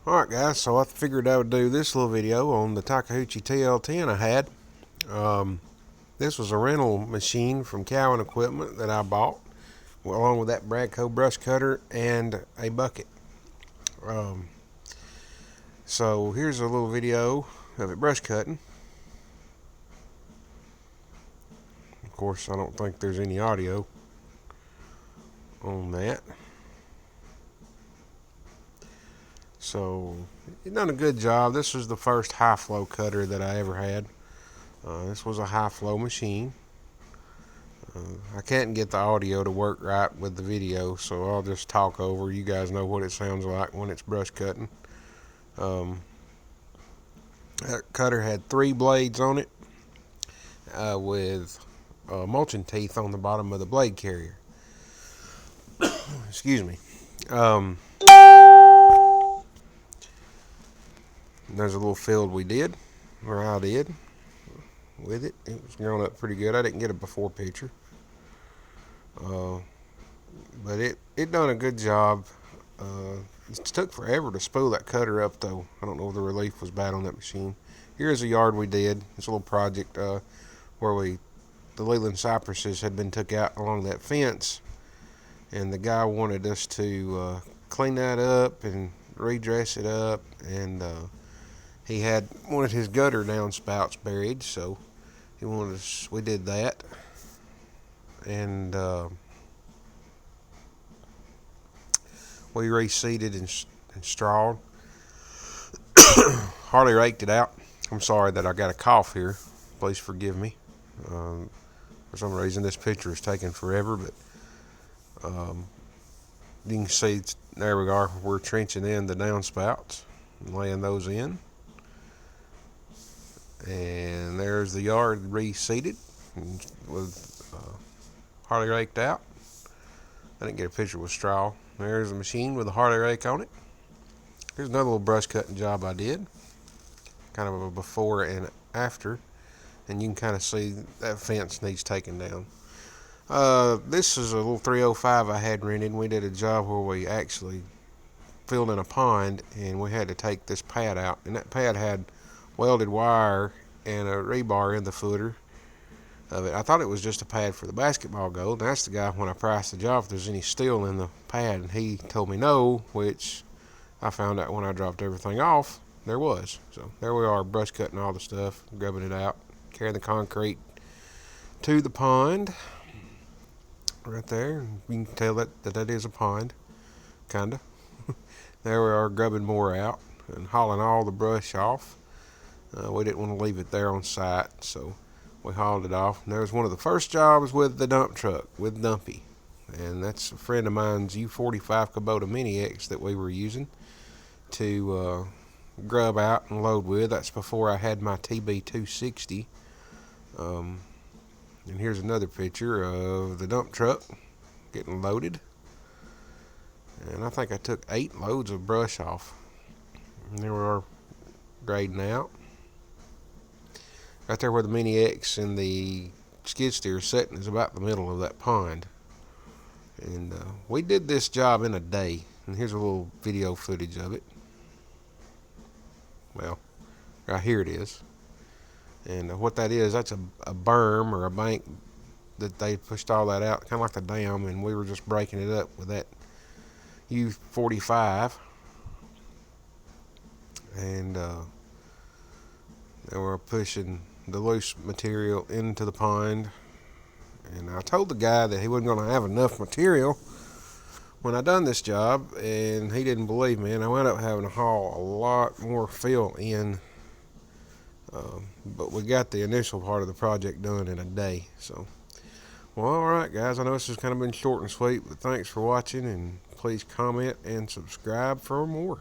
Alright guys, so I figured I would do this little video on the Takeuchi TL10 I had. This was a rental machine from Cowan Equipment that I bought, along with that Bradco brush cutter and a bucket. So here's a little video of it brush cutting. Of course, I don't think there's any audio on that. So it done a good job. This was the first high flow cutter that I ever had. This was a high flow machine. I can't get the audio to work right with the video, so I'll just talk over. You guys know what it sounds like when it's brush cutting. That cutter had 3 blades on it with mulching teeth on the bottom of the blade carrier. Excuse me. There's a little field we did, or I did, with it. It was growing up pretty good. I didn't get a before picture. But it done a good job. It took forever to spool that cutter up, though. I don't know if the relief was bad on that machine. Here's a yard we did. It's a little project where the Leland cypresses had been took out along that fence, and the guy wanted us to clean that up and redress it up, and he wanted his gutter downspouts buried, so we did that, and we reseeded and strawed. Hardly raked it out. I'm sorry that I got a cough here. Please forgive me. For some reason, this picture is taking forever, but you can see there we are. We're trenching in the downspouts and laying those in. And there's the yard reseeded with hardly raked out. I didn't get a picture with straw. There's the machine with a hardly rake on it. Here's another little brush cutting job I did. Kind of a before and after. And you can kind of see that fence needs taken down. This is a little 305 I had rented. We did a job where we actually filled in a pond, and we had to take this pad out. And that pad had welded wire and a rebar in the footer of it. I thought it was just a pad for the basketball goal, and asked the guy when I priced the job if there's any steel in the pad, and he told me no, which I found out when I dropped everything off there was. So there we are, brush cutting all the stuff, grubbing it out, carrying the concrete to the pond right there. You can tell that is a pond, kinda. There we are, grubbing more out and hauling all the brush off. We didn't want to leave it there on site, so we hauled it off. And there was one of the first jobs with the dump truck, with Dumpy. And that's a friend of mine's U45 Kubota Mini X that we were using to grub out and load with. That's before I had my TB260. And here's another picture of the dump truck getting loaded. And I think I took 8 loads of brush off. And there we are, grading out. Right there where the Mini X and the skid steer is sitting is about the middle of that pond. And we did this job in a day. And here's a little video footage of it. Well, right here it is. And what that is, that's a berm or a bank that they pushed all that out, kind of like the dam, and we were just breaking it up with that U45. And they were pushing the loose material into the pond. And I told the guy that he wasn't going to have enough material when I done this job, and he didn't believe me, and I wound up having to haul a lot more fill in. But we got the initial part of the project done in a day. So, well, alright guys, I know this has kind of been short and sweet, but thanks for watching, and please comment and subscribe for more.